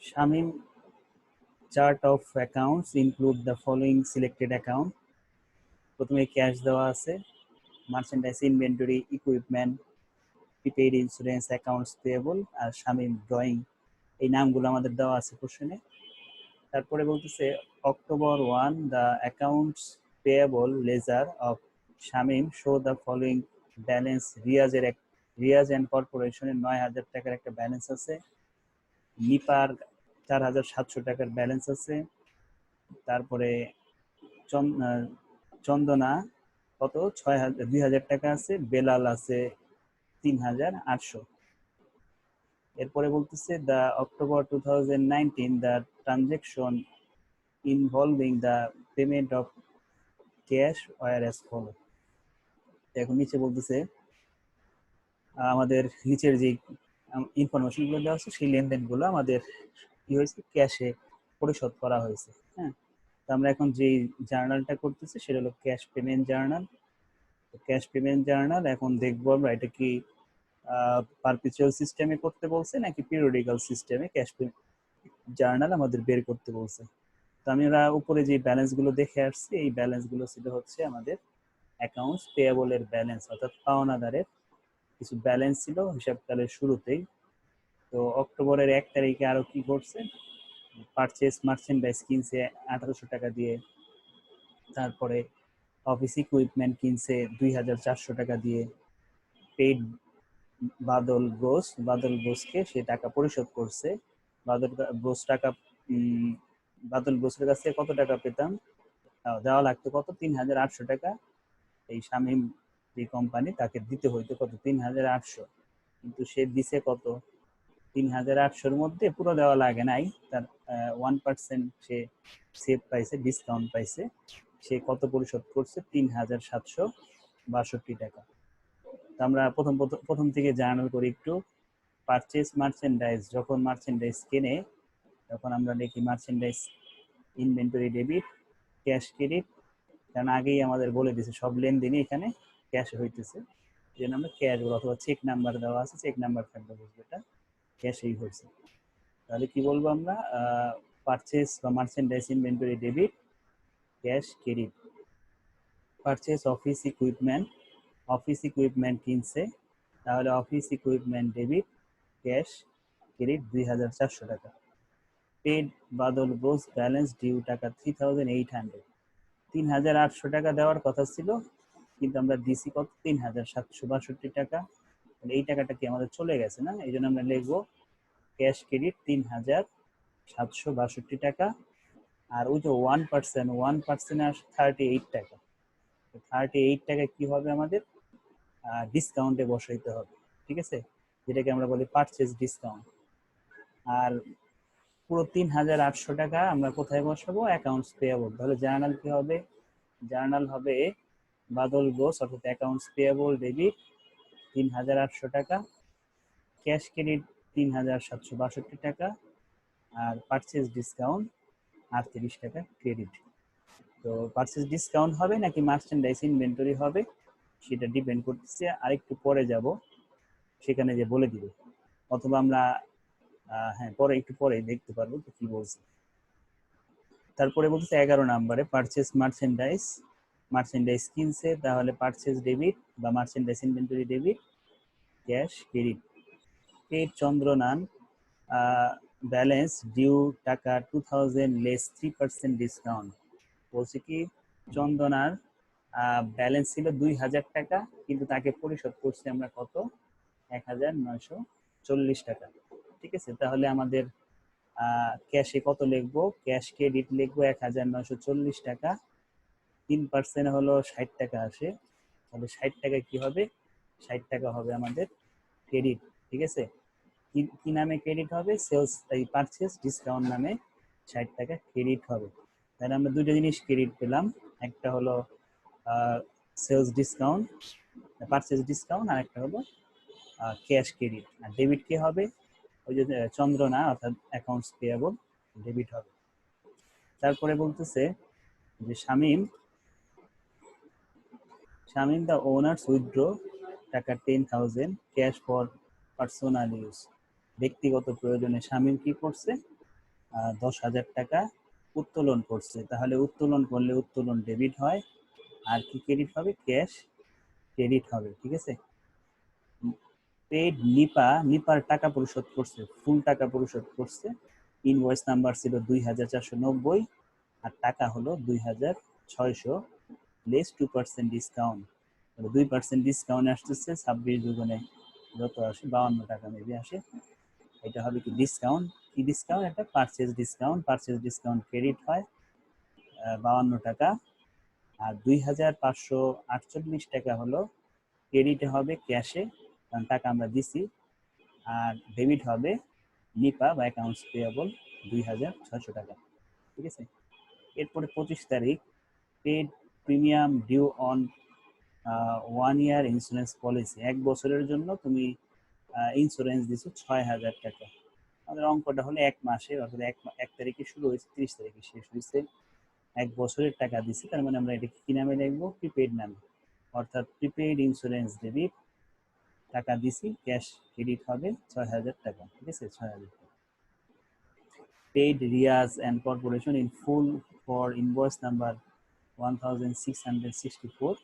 Shamim chart of accounts include the following selected account. প্রথমে cash দেওয়া আছে, merchandise inventory, equipment, prepaid insurance, accounts payable আর Shamim drawing, এই নামগুলো আমাদের দেওয়া আছে কোশ্চেনে। তারপরে বলতেছে October 1 the accounts payable ledger of Shamim show the following balance. Riaz and কর্পোরেশনের 9,000 টাকার একটা ব্যালেন্স আছে, নিপার 4,700 টাকার ব্যালেন্স আছে, তারপরে চন্দনা কত 2,000 টাকা আছে, বেলাল আছে 3,800। এরপরে বলতেছে the October 2019 the transaction involving the payment of cash were as follow. এখন নিচে বলতেছে আমাদের নিচের যে ইনফরমেশনগুলো দেওয়া আছে সেই লেনদেনগুলো আমাদের কি হয়েছে, ক্যাশে পরিশোধ করা হয়েছে। হ্যাঁ, তো আমরা এখন যে জার্নালটা করতেছি সেটা হলো cash payment journal. Cash payment journal এখন দেখবো আমরা এটা কি পারপিচুয়াল সিস্টেমে করতে বলছে নাকি পিরিয়ডিক্যাল সিস্টেমে ক্যাশ পেমেন্ট জার্নাল আমাদের বের করতে বলছে। তো আমরা উপরে যে ব্যালেন্সগুলো দেখে আসছি, এই ব্যালেন্সগুলো ছিল হচ্ছে আমাদের অ্যাকাউন্টস পেয়েবলের ব্যালেন্স, অর্থাৎ পাওনাদারের কিছু ব্যালেন্স ছিল হিসাবকালের শুরুতেই। তো অক্টোবরের 1 তারিখে আরো কি করছে, পারচেস মার্চেন্ডাইজ কিনছে 1,800 টাকা দিয়ে, তারপরে অফিস ইকুইপমেন্ট কিনছে 2,400 টাকা দিয়ে, পেইড বাদল ঘোষকে সে টাকা পরিশোধ করছে। বাদল ঘোষ টাকা বাদল ঘোষের কাছে কত টাকা পেতাম, দেওয়া লাগতো কত 3,800 টাকা। এই শামিম যে কোম্পানি তাকে দিতে হইতো কত 3,800, কিন্তু সে দিছে কত 3,800-র মধ্যে পুরো দেওয়া লাগে নাই, তার 1% সে সেভ পাইছে, ডিসকাউন্ট পাইছে। সে কত পরিশোধ করছে 3,762 টাকা। আমরা প্রথম থেকে জার্নাল করি একটু। পারচেস মার্চেন্ডাইজ, যখন মার্চেন্ডাইজ কেনে তখন আমরা লিখি merchandise inventory debit, cash credit, কারণ আগেই আমাদের বলে দিয়েছে সব লেনদেনই এখানে ক্যাশ হইতেছে, এই জন্য আমরা ক্যাশ বলবো, অথবা চেক নাম্বার দেওয়া আছে, চেক নাম্বার থাকবে বুঝবো এটা ক্যাশেই হয়েছে। তাহলে কি বলবো আমরা, পারচেস বা merchandise inventory debit, cash credit. Purchase office equipment কিনছে, তাহলে office equipment debit, cash credit 2,400 টাকা। পেড বাদল ঘোষ ব্যালেন্স ডিউ টাকা 3,800, 3,800 টাকা দেওয়ার কথা ছিল কিন্তু আমরা দিছি কত 3,762 টাকা। এই টাকাটা কি আমাদের চলে গেছে না, এই জন্য আমরা লিখবো ক্যাশ ক্রেডিট 3,762 টাকা। আর ওই যে 1% আর 38 টাকা, 38 টাকা কি হবে আমাদের ডিসকাউন্টে বসাইতে হবে, ঠিক আছে, যেটাকে আমরা বলি পারচেজ ডিসকাউন্ট। আর পুরো 3,800 টাকা আমরা কোথায় বসাবো, অ্যাকাউন্টস পেয়েবল। তাহলে জার্নাল কি হবে, জার্নাল হবে বাদল ঘোষ অর্থাৎ অ্যাকাউন্টস পেয়েবল ডেবিট 3,800 টাকা, ক্যাশ ক্রেডিট 3,762 টাকা, আর পারচেজ ডিসকাউন্ট 38 টাকা ক্রেডিট। তো পারচেজ ডিসকাউন্ট হবে নাকি মার্চেন্ডাইজ ইনভেন্টরি হবে সেটা ডিপেন্ড করতেছে, আরেকটু পরে যাব সেখানে যে বলে দিবে, অথবা আমরা হ্যাঁ পরে একটু পরে দেখতে পারবো তো কি বলছে। তারপরে বলতেছে 11 নম্বরে পারচেজ মার্চেন্ডাইজ কিনছে, তাহলে পারচেজ ডেবিট বা merchandise inventory debit, cash credit. Paid চন্দ্রনান ব্যালেন্স ডিউ টাকা 2,000 লেস 3% ডিসকাউন্ট। বলছে কি চন্দনার ব্যালেন্স ছিল 2,000 টাকা, কিন্তু তাকে পরিশোধ করছি আমরা কত 1,940 টাকা, ঠিক আছে। তাহলে আমাদের ক্যাশে কত লিখবো, ক্যাশ ক্রেডিট লিখবো 1,940 টাকা, 3% হলো 60 টাকা আসে, তাহলে 60 টাকা কি হবে, 60 টাকা হবে আমাদের ক্রেডিট, ঠিক আছে। কি নামে ক্রেডিট হবে, সেলস এই পারচেজ ডিসকাউন্ট নামে 60 টাকা ক্রেডিট হবে। তাহলে আমরা দুটো জিনিস ক্রেডিট পেলাম, একটা হলো সেলস ডিসকাউন্ট পারচেজ ডিসকাউন্ট, আর একটা হলো ক্যাশ ক্রেডিট। আর ডেবিট কি হবে, ওই যে চন্দ্রনা অর্থাৎ অ্যাকাউন্টস পেয়েবল ডেবিট হবে। তারপরে বলতেছে যে শামিম দ্য ওনার্স উইথড্র টাকা 10,000 ক্যাশ ফর পার্সোনাল ইউজ। ব্যক্তিগত প্রয়োজনে শামিম কি করছে 10,000 টাকা উত্তোলন করছে, তাহলে উত্তোলন করলে উত্তোলন ডেবিট হয়, আর কি ক্রেডিট হবে? ক্যাশ ক্রেডিট হবে। ঠিক আছে। পেড নিপার টাকা পরিশোধ করছে, ফুল টাকা পরিশোধ করছে। ইনভয়েস নাম্বার ছিল 2,490 আর টাকা হলো 2,600 লেস 2% ডিসকাউন্ট। 2% ডিসকাউন্ট আসতেছে 26 দুগুণে যত আসে 52 টাকা মেবি আসে। এটা হবে কি ডিসকাউন্ট? কি ডিসকাউন্ট? এটা purchase discount. Purchase discount credit হয় 52 টাকা, আর 2,548 টাকা হলো ক্রেডিট হবে ক্যাশে, কারণ টাকা আমরা দিছি, আর ডেবিট হবে নিপা বা অ্যাকাউন্টস পেয়েবল 2,600 টাকা। ঠিক আছে। এরপরে 25 তারিখ paid premium due on 1 year insurance policy. 1 বছরের জন্য তুমি ইন্স্যুরেন্স দিছো 6,000 টাকা। আমাদের অঙ্কটা হলো 1 মাসের, অর্থাৎ 1 তারিখে শুরু হয়েছে 30 তারিখে শেষ হয়েছে। 1 বছরের টাকা দিছি, তার মানে আমরা এটা কি নামে লিখবো? প্রিপেইড নামে। অর্থাৎ প্রিপেইড ইন্স্যুরেন্স ডেবিট, টাকা দিছি, ক্যাশ ক্রেডিট হবে 6,000 টাকা। ঠিক আছে, 6,000 টাকা। Paid Riaz and corporation in full for invoice number 1664,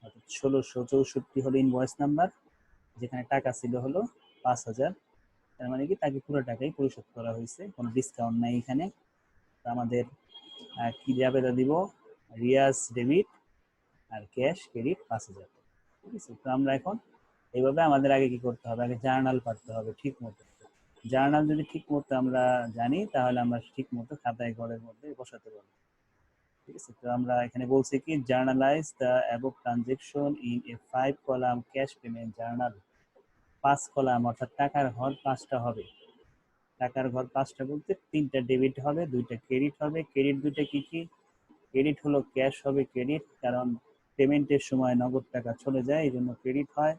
অর্থাৎ 1664 হলো ইনভয়েস নাম্বার, যেখানে টাকা ছিল হলো 5,000। তার মানে কি তাকে পুরো টাকাই পরিশোধ করা হয়েছে, কোনো ডিসকাউন্ট নাই এখানে। আমাদের কি যাবে দিব? রিয়াজ ডেবিট আর ক্যাশ ক্রেডিট 5,000। ঠিক আছে। তো আমরা এখন এইভাবে আমাদের আগে কি করতে হবে? আগে জার্নাল পাঠতে হবে ঠিক মতো। জার্নাল যদি ঠিক মতো আমরা জানি, তাহলে আমরা ঠিক মতো খাতায় ঘরের মধ্যে বসাতে পারবো। ঠিক আছে। তো আমরা এখানে বলছি কি, journalise the above transaction in a 5 column cash payment journal. 5 column, অর্থাৎ টাকার ঘর 5টা হবে। টাকার ঘর 5টা বলতে 3টা ডেবিট হবে, 2টা ক্রেডিট হবে। ক্রেডিট 2টা কি কি? ক্রেডিট হলো ক্যাশ হবে ক্রেডিট, কারণ পেমেন্টের সময় নগদ টাকা চলে যায়, এই জন্য ক্রেডিট হয়।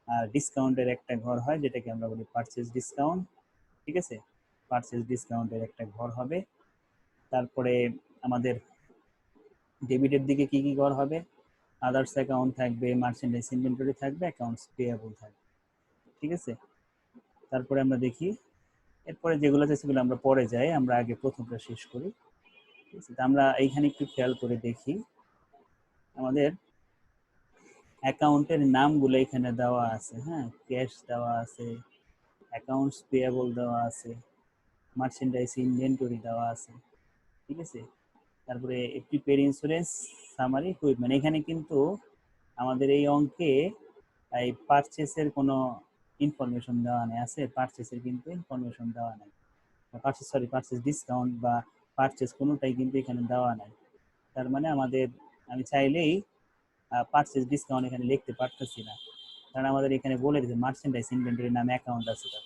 আর ডিসকাউন্টের একটা ঘর হয়, যেটাকে আমরা বলি পারচেজ ডিসকাউন্ট। ঠিক আছে। পারচেজ ডিসকাউন্টের একটা ঘর হবে। তারপরে আমাদের ডেবিটের দিকে কি কি ঘর হবে? আদার্স অ্যাকাউন্ট থাকবে, মার্চেন্ডাইজ ইনভেন্টরি থাকবে, অ্যাকাউন্টস পেয়েবল থাকবে। ঠিক আছে। তারপরে আমরা দেখি, এরপরে যেগুলো আছে সেগুলো আমরা পরে যাই, আমরা আগে প্রথমটা শেষ করি। ঠিক আছে। আমরা এইখানে একটু খেয়াল করে দেখি, আমাদের অ্যাকাউন্টের নামগুলো এখানে দেওয়া আছে। হ্যাঁ, ক্যাশ দেওয়া আছে, অ্যাকাউন্টস পেয়েবল দেওয়া আছে, মার্চেন্ডাইজ ইনভেন্টরি দেওয়া আছে। ঠিক আছে। তারপরে প্রিপেড ইন্স্যুরেন্স সামারি ইকুইপমেন্ট। এখানে কিন্তু আমাদের এই অঙ্কে এই পারচেসের কোনো ইনফরমেশন দেওয়া নেই। আছে পারচেসের কিন্তু ইনফরমেশন দেওয়া নেই, পারচেস ডিসকাউন্ট বা পারচেস কোনোটাই কিন্তু এখানে দেওয়া নাই। তার মানে আমাদের, আমি চাইলেই পারচেস ডিসকাউন্ট এখানে লিখতে পারতেছি না, কারণ আমাদের এখানে বলে দিয়েছে মার্চেন্ডাইজ ইনভেন্টরি নামে অ্যাকাউন্ট আছে তার।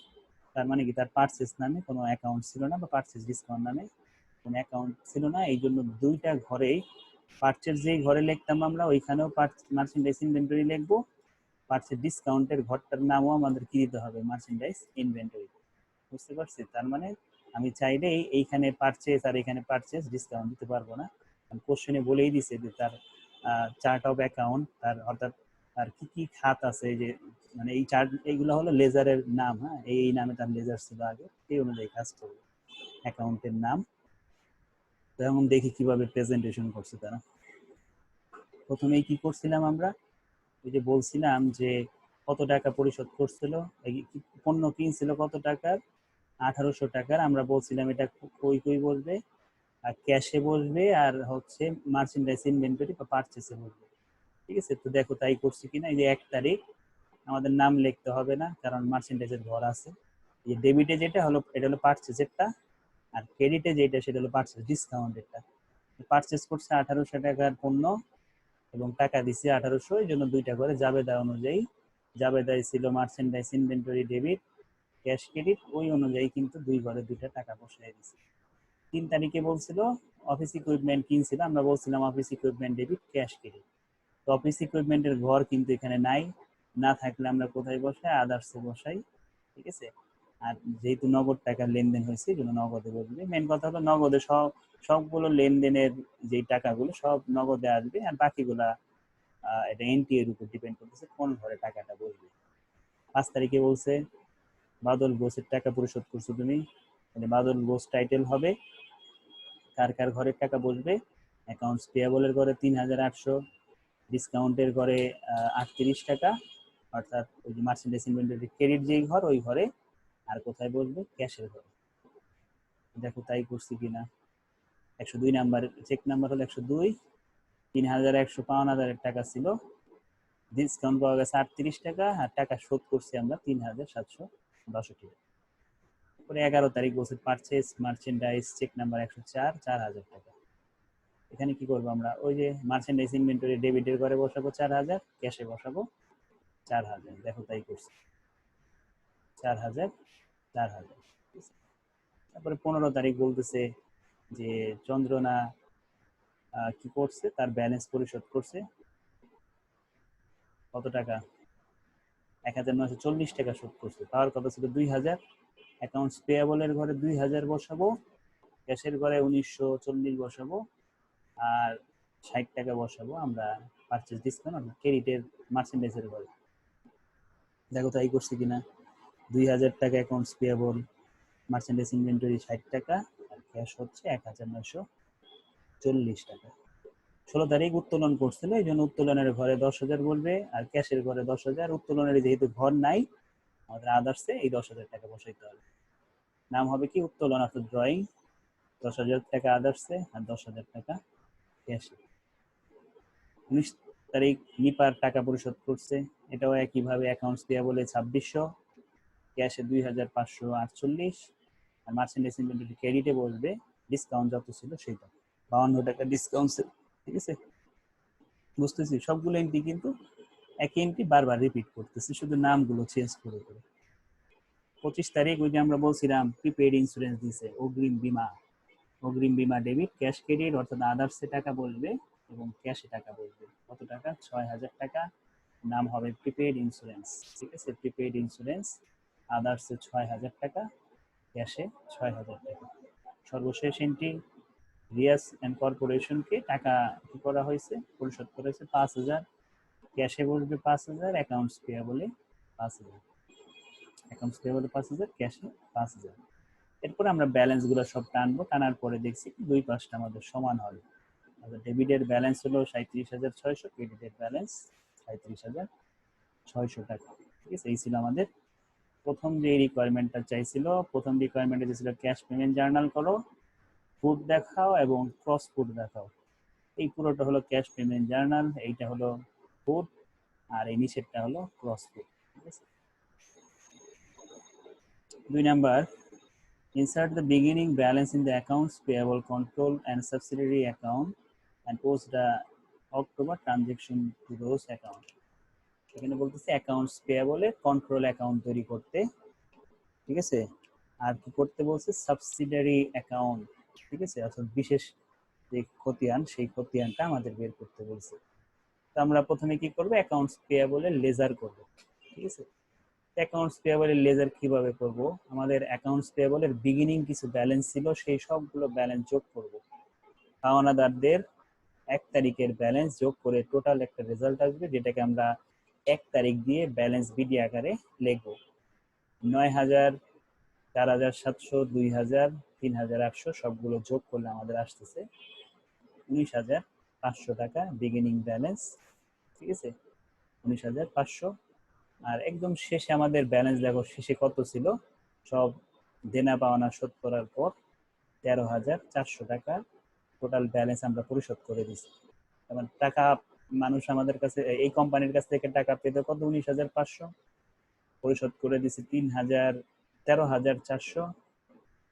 তার মানে কি তার পারচেস নামে কোনো অ্যাকাউন্ট ছিল না, বা পারচেস ডিসকাউন্ট নামে কোনো অ্যাকাউন্ট ছিল না। এই জন্য 2টা ঘরেই, পারচেস যেই ঘরে লিখতাম আমরা, ওইখানেও মার্চেন্ডাইজ ইনভেন্টরি লিখবো। পারচেস ডিসকাউন্টের ঘরটার নামও আমাদের কি দিতে হবে? Merchandise inventory. বুঝতে পারছি? তার মানে আমি চাইলেই এইখানে পারচেস আর এখানে পারচেস ডিসকাউন্ট দিতে পারবো না। কোশ্চেনে বলেই দিছে যে তার চার্ট অফ অ্যাকাউন্ট, তার অর্থাৎ তার কি কি খাত আছে, যে মানে এই চার্ট, এইগুলো হলো লেজারের নাম। হ্যাঁ, এই নামে তার লেজার ছিল আগে, এই অনুযায়ী কাজ করবে অ্যাকাউন্টের নাম। যেমন দেখি কিভাবে প্রেজেন্টেশন করছে তারা। প্রথমেই কি করছিলাম আমরা? ওই যে বলছিলাম যে কত টাকা পরিশোধ করছিল, পণ্য কিনছিল কত টাকার? 1,800 টাকার। আমরা বলছিলাম এটা কই কই বসবে? আর ক্যাশে বসবে, আর হচ্ছে মার্চেন্ডাইজ ইনভেন্টরি বা পারচেসে বসবে। ঠিক আছে। তো দেখো তাই করছি কিনা। এই যে 1 তারিখ, আমাদের নাম লিখতে হবে না, কারণ মার্চেন্ডাইজের ঘর আছে। এই ডেবিটে যেটা হলো, এটা হলো পারচেজেরটা, আর ক্রেডিটে যেটা সেটা হলো পারচেজ ডিসকাউন্টেরটা। পারচেস করছে 1,800 টাকার পণ্য এবং টাকা দিছে 1,800, এই জন্য 2টা করে জাবেদা অনুযায়ী, জাবেদায় ছিল merchandise inventory debit, cash credit, ওই অনুযায়ী কিন্তু 2 ঘরে 2টা টাকা বসাই দিছে। 3 তারিখে বলছিল অফিস ইকুইপমেন্ট কিনছিল, আমরা বলছিলাম office equipment debit cash credit. তো অফিস ইকুইপমেন্টের ঘর কিন্তু এখানে নাই, না থাকলে আমরা কোথায় বসাই? আদার্সে বসাই। ঠিক আছে। আর যেহেতু নগদ টাকার লেনদেন হয়েছে, এই জন্য নগদে বসবে। মেন কথা হলো নগদে সবগুলো লেনদেনের যে টাকাগুলো সব নগদে আসবে, আর বাকিগুলা এটা এনটি এর উপর ডিপেন্ড করতেছে কোন ঘরে টাকাটা বসবে। 5 তারিখে বলছে বাদল গোছের টাকা পরিশোধ করছো তুমি, বাদল বোস টাইটেল হবে, কার কার ঘরের টাকা বসবে, অ্যাকাউন্টস পেয়াবলের ঘরে 3,800, ডিসকাউন্টের ঘরে 38 টাকা, অর্থাৎ ওই যে মার্চেন্ডাইজ ইনভেন্টরি ক্রেডিট যেই ঘর ওই ঘরে, আর কোথায় বসবে, ক্যাশের ঘরে। দেখো তাই করছি কিনা। 102 নাম্বার চেক নাম্বার হলো 102, 3,152 টাকা ছিল, ডিসকাউন্ট পাওয়া গেছে 38 টাকা, আর টাকা শোধ করছি আমরা 3,762 টাকা। পরে 11 তারিখ বলছে পারচেজ মার্চেন্ডাইজ চেক নাম্বার 104, 4,000 টাকা। এখানে কি করবো আমরা, ওই যে মার্চেন্ডাইজ ইনভেন্টরি ডেবিটের ঘরে বসাবো 4,000, ক্যাশে বসাবো 4,000। দেখো তাই করছি, 4,000, 4,000। তারপরে 15 তারিখ বলতেছে যে চন্দ্রনা কি করছে, তার ব্যালেন্স পরিশোধ করছে কত টাকা, 1,940 টাকা শোধ করছে। পাওয়ার কথা ছিল 2,000, অ্যাকাউন্টস পেয়াবলের ঘরে 2,000 বসাবো, ক্যাশের ঘরে 1,940 বসাবো, আর 60 টাকা বসাবো আমরা পারচেজ ডিসকাউন্ট ক্রেডিটের মার্চেন্ডাইজের ঘরে। দেখো তাই করছি কিনা। 2,000 টাকা অ্যাকাউন্টস পেয়াবল, মার্চেন্ডাইজ ইনভেন্টরি 60 টাকা, আর ক্যাশ হচ্ছে 1,940 টাকা। 16 তারিখ উত্তোলন করছিল, এই জন্য উত্তোলনের ঘরে 10,000 বলবে, আর ক্যাশের ঘরে 10,000। উত্তোলনের যেহেতু ঘর নাই, আমাদের আদার্সে এই 10,000 টাকা বসাইতে হবে। নাম হবে কি, উত্তোলন অর্থাৎ ড্রয়িং, 10,000 টাকা আদার্সে আর 10,000 টাকা ক্যাশে। 19 তারিখ নিপার টাকা পরিশোধ করছে, এটাও একইভাবে অ্যাকাউন্টস পেয়াবলে 2,600, ক্যাশে 2,548, আর মার্চেন্ডাইজ ইনভেন্টরি ক্রেডিটে বসবে, ডিসকাউন্ট যত ছিল সেইটা 52 টাকা ডিসকাউন্ট। ঠিক আছে, বুঝতেছি সবগুলো এন্ট্রি কিন্তু একই এন্ট্রি বারবার রিপিট করতেছি, শুধু নামগুলো চেঞ্জ করে করে। 25 তারিখ ওই যে আমরা বলছিলাম প্রিপেড ইন্স্যুরেন্স দিছে, অগ্রিম বিমা, অগ্রিম বিমা ডেবিট, ক্যাশ ক্রেডিট অর্থাৎ আদার্সে টাকা বসবে এবং ক্যাশে টাকা বসবে। কত টাকা, 6,000 টাকা। নাম হবে প্রিপেড ইন্স্যুরেন্স। ঠিক আছে, প্রিপেড ইন্স্যুরেন্স, আদার্সে 6,000 টাকা, ক্যাশে 6,000 টাকা। সর্বশেষ এন্ট্রি রিয়াস অ্যান্ড কর্পোরেশনকে টাকা কি করা হয়েছে, পরিশোধ করা হয়েছে 5,000, ক্যাশে বসবে 5,000, অ্যাকাউন্টস পেয়াবলে 5,000, অ্যাকাউন্টস পেয়াবলে 5,000, ক্যাশে 5,000। এরপরে আমরা ব্যালেন্স গুলো সব টানবো, টানার পরে দেখছি দুই পাশটা আমাদের সমান হবে। ডেবিটের ব্যালেন্স হলো 37,600, ক্রেডিটের ব্যালেন্স 37,600 টাকা। ঠিক আছে, এই ছিল আমাদের প্রথম যে রিকোয়ারমেন্টটা চাইছিল। প্রথম রিকোয়ারমেন্টে ছিল ক্যাশ পেমেন্ট জার্নাল করো, ফুড দেখাও এবং ক্রস ফুড দেখাও। এই পুরোটা হলো ক্যাশ পেমেন্ট জার্নাল, এইটা হলো ফুড, আর এই নিচেরটা হলো ক্রস ফুড। ঠিক আছে, 2 number, insert the beginning balance in the accounts payable control and subsidiary account and post the October transaction to those account. এখানে বলতেছে অ্যাকাউন্টস পেয়াবলে কন্ট্রোল অ্যাকাউন্ট তৈরি করতে। ঠিক আছে, আর কি করতে বলছে, সাবসিডিয়ারি অ্যাকাউন্ট। ঠিক আছে, অর্থাৎ বিশেষ যে খতিয়ান সেই খতিয়ানটা আমাদের বের করতে বলছে। তো আমরা প্রথমে কি করব, অ্যাকাউন্টস পেয়াবলে লেজার করব। ঠিক আছে, অ্যাকাউন্টস পেয়াবলের লেজার কিভাবে করব, আমাদের অ্যাকাউন্টস পেয়াবলের বিগিনিং কিছু ব্যালেন্স ছিল, সেই সবগুলো ব্যালেন্স যোগ করব, পাওনাদারদের 1 তারিখের ব্যালেন্স যোগ করে টোটাল একটা রেজাল্ট আসবে, যেটাকে আমরা 1 তারিখ দিয়ে ব্যালেন্স বিডি আকারে লিখব। 9,000, 4,700, 2,000, 3,800 সবগুলো যোগ করলে আমাদের আসতেছে 19,500 টাকা বিগিনিং ব্যালেন্স। ঠিক আছে, 19,500। আর একদম শেষে আমাদের ব্যালেন্স দেখো শেষে কত ছিল, সব দেনা পাওনা শোধ করার পর 13,400 টাকা টোটাল ব্যালেন্স আমরা পরিশোধ করে দিছি। এবং টাকা মানুষ আমাদের কাছে, এই কোম্পানির কাছ থেকে টাকা পেতে কত, 19,500, পরিশোধ করে দিছি 13,400,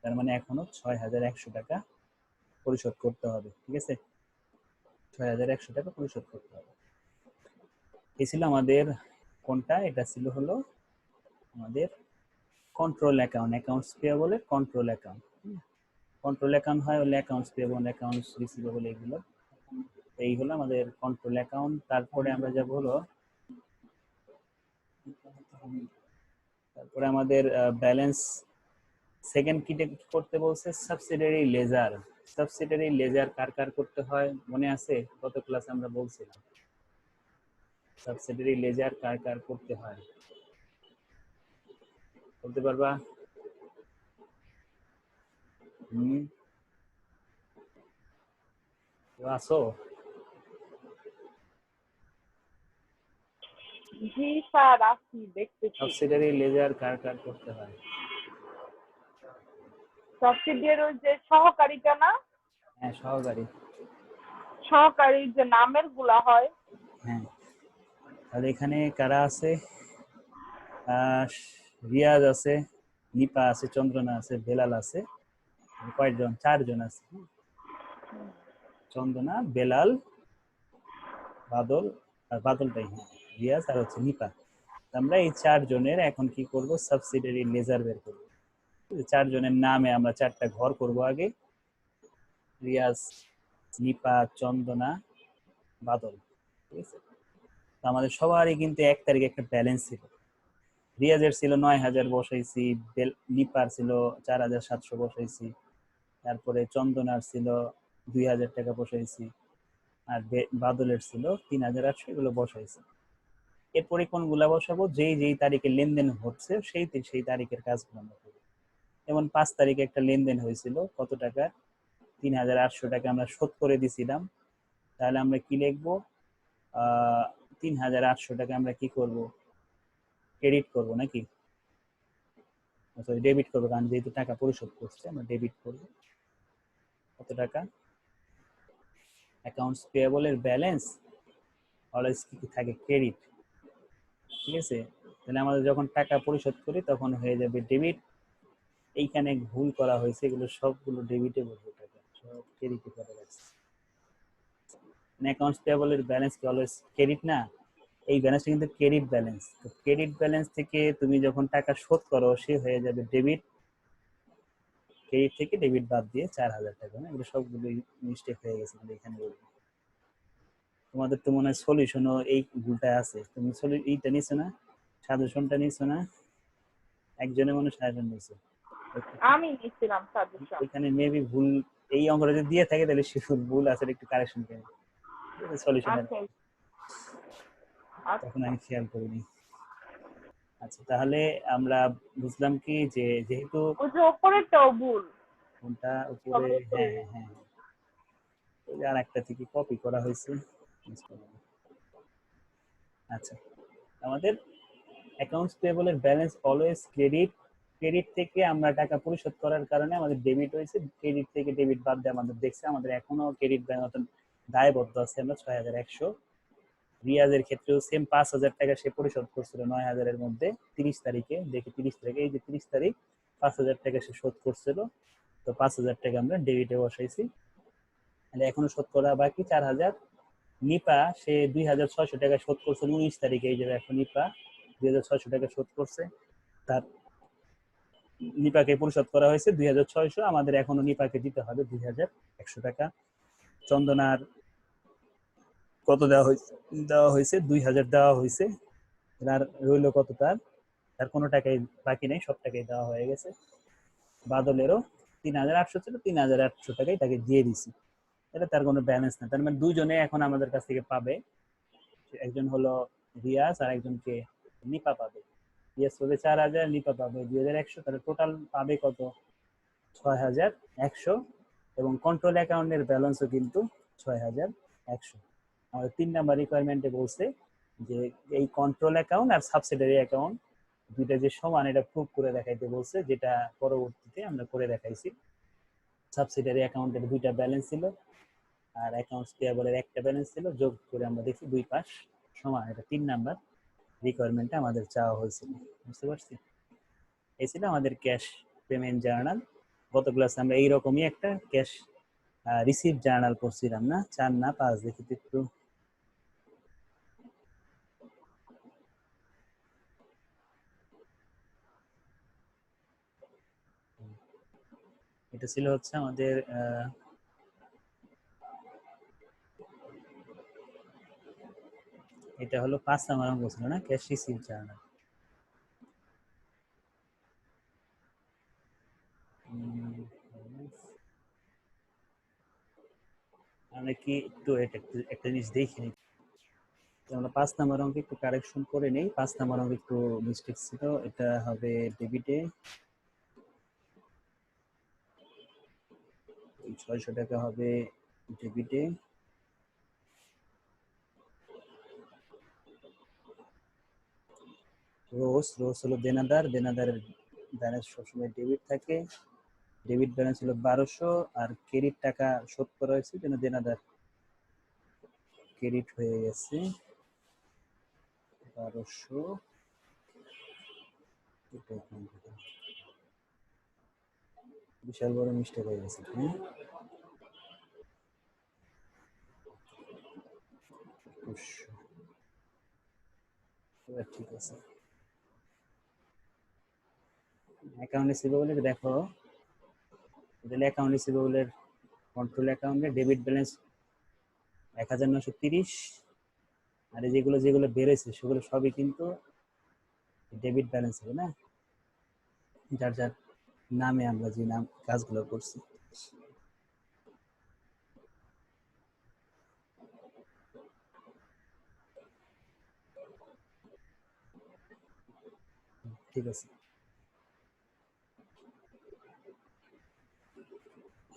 তার মানে এখনো 6,100 টাকা পরিশোধ করতে হবে। ঠিক আছে, 6,100 টাকা পরিশোধ করতে হবে। এই ছিল আমাদের কোনটা, এটা ছিল হলো আমাদের কন্ট্রোল অ্যাকাউন্ট, অ্যাকাউন্টস পেয়াবলের কন্ট্রোল অ্যাকাউন্ট। কন্ট্রোল অ্যাকাউন্ট হয় হলে অ্যাকাউন্টস পেয়াবল, অ্যাকাউন্টস রিসিভেবল, এগুলো। এই হলো আমাদের কন্ট্রোল অ্যাকাউন্ট। তারপরে আমরা যাব হলো, তারপরে আমাদের ব্যালেন্স সেকেন্ড কিটে করতে বলছে সাবসিডিয়ারি লেজার। সাবসিডিয়ারি লেজার কার কার করতে হয় মনে আছে, গত ক্লাসে আমরা বলছিলাম সাবসিডিয়ারি লেজার কার কার করতে হয়, বলতে পারবা? আসো? জি স্যার, আসি, দেখতেছি। সাবসিডারি লেজার কার কার করতে হয়? সাবসিডিয়ারি ওই যে সহকারীটা না? হ্যাঁ, সহকারী। সহকারীর যে নামের গুলা হয়। হ্যাঁ, তাহলে এখানে কারা আছে? রিয়াজ আছে, নিপা আছে, চন্দ্রনা আছে, বেলাল আছে। কয়েকজন? 4 জন আছে। চন্দনা, বেলাল, বাদল, আর বাদলটাই, হ্যাঁ, রিয়াজ আর হচ্ছে নিপা। আমরা এই 4 জনের এখন কি করব, সাবসিডারি লেজার বের করব। 4 জনের নামে আমরা 4টা ঘর করব আগে। রিয়াজ, নিপা, চন্দনা, বাদল, ঠিক আছে? তো আমাদের সবারই কিন্তু 1 তারিখে একটা ব্যালেন্স ছিল। রিয়াজের ছিল 9,000 বসাইছি, নিপার ছিল 4,700 বসাইছি, তারপরে চন্দনার ছিল 2,000 টাকা বসাইছি, আর বাদলের ছিল 3,800, এগুলো বসাইছি। এরপরে কোনগুলা বসাবো, যেই যেই তারিখে লেনদেন হচ্ছে সেই তারিখের কাজগুলো আমরা করবো। যেমন 5 তারিখে একটা লেনদেন হয়েছিল, কত টাকা? 3,800 টাকা আমরা শোধ করে দিছিলাম। তাহলে আমরা কি লিখবো? 3,800 টাকা আমরা কি করব, ক্রেডিট করব নাকি? সরি, ডেবিট করবো, কারণ যেহেতু টাকা পরিশোধ করছে আমরা ডেবিট করব। কত টাকা? অ্যাকাউন্টস পেয়েবল এর ব্যালেন্স অলওয়েজ কি থাকে? ক্রেডিট, ঠিক আছে? তাহলে আমাদের যখন টাকা পরিশোধ করি তখন হয়ে যাবে ডেবিট। এইখানে ভুল করা হয়েছে, এগুলো সবগুলো ডেবিটে বলবো, টাকা সব ক্রেডিটে করে রাখছে। অ্যাকাউন্টস পেয়েবল এর ব্যালেন্স কি অলওয়েজ ক্রেডিট না? এই ব্যালেন্সটা কিন্তু ক্রেডিট ব্যালেন্স। তো ক্রেডিট ব্যালেন্স থেকে তুমি যখন টাকা শোধ করো সে হয়ে যাবে ডেবিট। ক্রেডিট থেকে ডেবিট বাদ দিয়ে 4,000 টাকা, না? এগুলো সবগুলো মিস্টেক হয়ে গেছে এখানে বলবো। তোমাদের তো মনে হয় সলিউশনও এই ভুলটা আছে। তুমি এইটা নিছো না, সাজেশনটা নিছো না? একজনে মনে সাজেশন নিছে, আমি নিছিলাম সাজেশন। এখানে মেবি ভুল। এই অঙ্কটা যদি দিয়ে থাকে তাহলে সে ভুল আছে, একটু কারেকশন করে সলিউশনের। আচ্ছা তখন আচ্ছা। আমি খেয়াল করিনি। আচ্ছা, তাহলে আমরা বুঝলাম কি যে যেহেতু ওই যে ওপরেরটাও ভুল। কোনটা উপরে? সবই তো। হ্যাঁ হ্যাঁ হ্যাঁ, ওই আর একটা থেকে কপি করা হয়েছে। আচ্ছা, আমাদের অ্যাকাউন্টস পেয়েবল এর ব্যালেন্স অলওয়েজ ক্রেডিট। ক্রেডিট থেকে আমরা টাকা পরিশোধ করার কারণে আমাদের ডেবিট হয়েছে, ক্রেডিট থেকে ডেবিট বাদ দিয়ে আমাদের দেখছে আমাদের এখনো ক্রেডিট ব্যাংক দায়বদ্ধ আছে আমরা 6,100। রিয়াজের ক্ষেত্রেও সেম 5,000 টাকা সে পরিশোধ করছিল 9,000 এর মধ্যে 30 তারিখে। দেখি 30 তারিখে, এই যে 30 তারিখ, 5,000 টাকা সে শোধ করছিল। তো 5,000 টাকা আমরা ডেবিটে বসাইছি। তাহলে এখনো শোধ করা বাকি 4,000। নিপা সে 2,600 টাকা শোধ করছে 19 তারিখে। এই যে এখন নিপা 2,600 টাকা শোধ করছে। তার নিপাকে পরিশোধ করা হয়েছে 2,600, আমাদের এখনো নিপাকে দিতে হবে 2,100 টাকা। চন্দনার কত দেওয়া হয়েছে 2,000 দেওয়া হয়েছে। আর রইল কত? তার কোনো টাকাই বাকি নেই, সব টাকাই দেওয়া হয়ে গেছে। বাদলেরও 3,800 ছিল, 3,800 টাকাই তাকে দিয়ে দিছি। এটা তার কোনো ব্যালেন্স না। তার মানে দুজনে এখন আমাদের কাছ থেকে পাবে, একজন হলো রিয়াজ আর একজনকে নিপা পাবে। রিয়াজ পাবে 4,000, নিপা পাবে 2,100, তাহলে টোটাল পাবে কত? 6,100। এবং কন্ট্রোল অ্যাকাউন্টের ব্যালেন্সও কিন্তু 6,100। আমাদের 3 নাম্বার রিকোয়ারমেন্টে বলছে যে এই কন্ট্রোল অ্যাকাউন্ট আর সাবসিডারি অ্যাকাউন্ট দুইটা যে সমান, এটা প্রুভ করে দেখাইতে বলছে, যেটা পরবর্তীতে আমরা করে দেখাইছি। সাবসিডারি অ্যাকাউন্টের 2টা ব্যালেন্স ছিল আর অ্যাকাউন্টস পেয়াবলের একটা ব্যালেন্স ছিল, যোগ করে আমরা দেখি 2 পাশ সমান। এটা 3 নাম্বার রিকোয়ারমেন্টে আমাদের চাওয়া হয়েছিল। বুঝতে পারছি? এই ছিল আমাদের ক্যাশ পেমেন্ট জার্নাল। গত ক্লাসে আমরা এইরকমই একটা ক্যাশ রিসিভ জার্নাল করছিলাম না? 4 না 5? দেখি তো একটু। এটা ছিল হচ্ছে আমাদের এটা হলো 5 নাম্বার অঙ্ক ছিল না, ক্যাশ রিসিভ জার্নাল। আমরা কি একটু একটা জিনিস দেখি নি, আমরা 5 নাম্বার অঙ্কে একটু কারেকশন করে নেই। 5 নাম্বার অঙ্কে একটু মিস্টেক ছিল, এটা হবে ডেবিটে। 600 টাকা হবে ডেবিটে, রোজ হলো দেনাদারের ব্যালেন্স সবসময় ডেবিট থাকে, ডেবিট ব্যালেন্স হলো 1200, আর ক্রেডিট টাকা শোধ করা হয়েছে যেন দেনাদার ক্রেডিট হয়ে গেছে 1200। বিশাল বড় মিস্টেক হয়ে গেছে। ঠিক আছে, অ্যাকাউন্ট রিসিভেবল দেখো, তাহলে অ্যাকাউন্ট রিসিভেবলের কন্ট্রোল অ্যাকাউন্টে ডেবিট ব্যালেন্স 1930, আর যেগুলো যেগুলো বেড়েছে সেগুলো সবই কিন্তু ডেবিট ব্যালেন্স হবে না, যার যার নামে আমরা যে নাম কাজগুলো করছি। ঠিক আছে,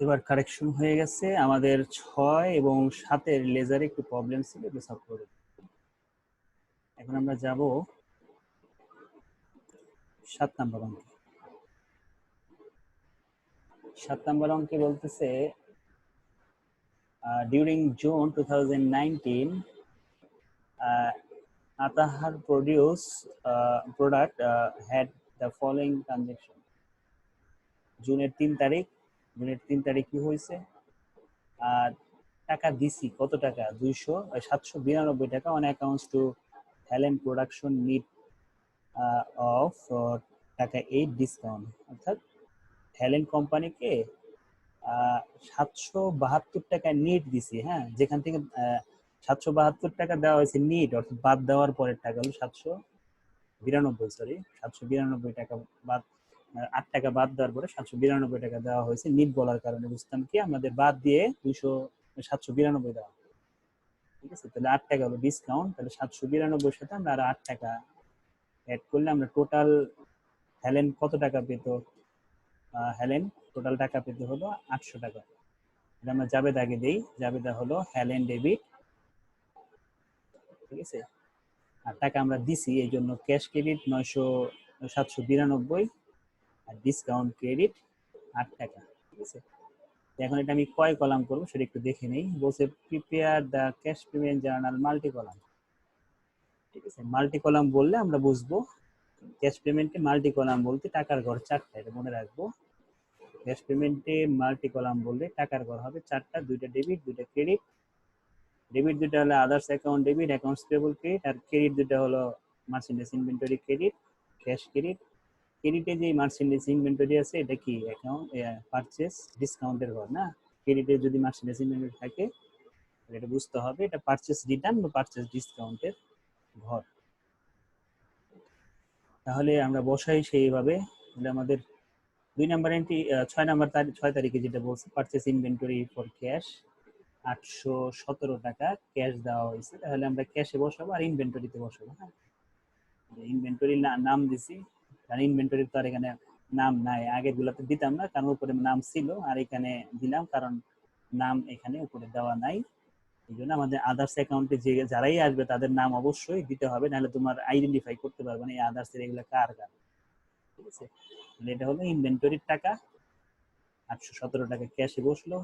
এবার কারেকশন হয়ে গেছে। আমাদের 6 এবং 7-এর লেজারে একটু প্রবলেম ছিল, এগুলো সলভ করে। এখন আমরা যাব 7 নাম্বার অঙ্কে। 7 নাম্বার অঙ্কে বলতেছে during June 2019 Atahar product had the following transaction. জুনের 3 তারিখ কি হয়েছে, আর টাকা দিছি কত টাকা, 792 টাকা on accounts two Helen production need of টাকা 8 ডিসকাউন্ট, অর্থাৎ হেলেন কোম্পানিকে 772 টাকা নিট দিছি। হ্যাঁ, যেখান থেকে 772 টাকা দেওয়া হয়েছে নিট, অর্থাৎ বাদ দেওয়ার পরের টাকা হলো 792 টাকা বাদ, 8 টাকা বাদ দেওয়ার পরে 792 টাকা দেওয়া হয়েছে। নিট বলার কারণে বুঝতাম কি আমাদের বাদ দিয়ে 792 দেওয়া, ঠিক আছে। তাহলে 8 টাকা হলো ডিসকাউন্ট, তাহলে 792 সাথে আমরা আর 8 টাকা অ্যাড করলে আমরা টোটাল হেলেন কত টাকা পেত, হেলেন টোটাল টাকা পেতে হলো 800 টাকা। আমরা জাবেদা আগে দেই, জাবেদা হলো হেলেন ডেবিট, ঠিক আছে। আর টাকা আমরা দিছি এই জন্য ক্যাশ ক্রেডিট 792 আর ডিসকাউন্ট ক্রেডিট 8 টাকা, ঠিক আছে। এখন এটা আমি কয় কলাম করবো সেটা একটু দেখে নেই। বলছে prepare the cash payment journal multi column, ঠিক আছে। মাল্টি কলাম বললে আমরা বুঝবো ক্যাশ পেমেন্টে মাল্টি কলাম বলতে টাকার ঘর 4টা, এটা মনে রাখবো। ক্যাশ পেমেন্টে মাল্টি কলাম বললে টাকার ঘর হবে 4টা, 2টা ডেবিট 2টা ক্রেডিট। ডেবিট 2টা হলো others account debit, accounts payable credit, আর ক্রেডিট 2টা হলো merchandise inventory credit, cash credit. ক্রেডিটে যে মার্চেন্ডাইজ ইনভেন্টরি আছে এটা কি অ্যাকাউন্ট পারচেজ ডিসকাউন্টের ঘর না। ক্রেডিটে যদি মার্চেন্ডাইজ ইনভেন্টরি থাকে এটা বুঝতে হবে এটা পারচেজ রিটার্ন বা পারচেজ ডিসকাউন্টের ঘর। তাহলে আমরা বসাই সেইভাবে। আমাদের 2 নাম্বার এন্ট্রি 6 তারিখে যেটা বলছে পারচেজ ইনভেন্টরি ফর ক্যাশ 817 টাকা ক্যাশ দেওয়া হয়েছে, তাহলে আমরা ক্যাশে বসাবো আর ইনভেন্টরিতে বসাবো। হ্যাঁ, ইনভেন্টরির নাম দিছি, কারণ ইনভেন্টরির তো আর এখানে নাম নাই, আগের গুলাতে দিতাম না কারণ উপরে নাম ছিল, আর এখানে দিলাম কারণ নাম এখানে উপরে দেওয়া নাই। এই জন্য আমাদের আদার্স অ্যাকাউন্টে যে যারাই আসবে তাদের নাম অবশ্যই দিতে হবে, নাহলে তোমার আইডেন্টিফাই করতে পারবে না এই আদার্স এর এগুলো কার কার, ঠিক আছে। এটা হলো ইনভেন্টরির টাকা 817 টাকা ক্যাশে বসলো।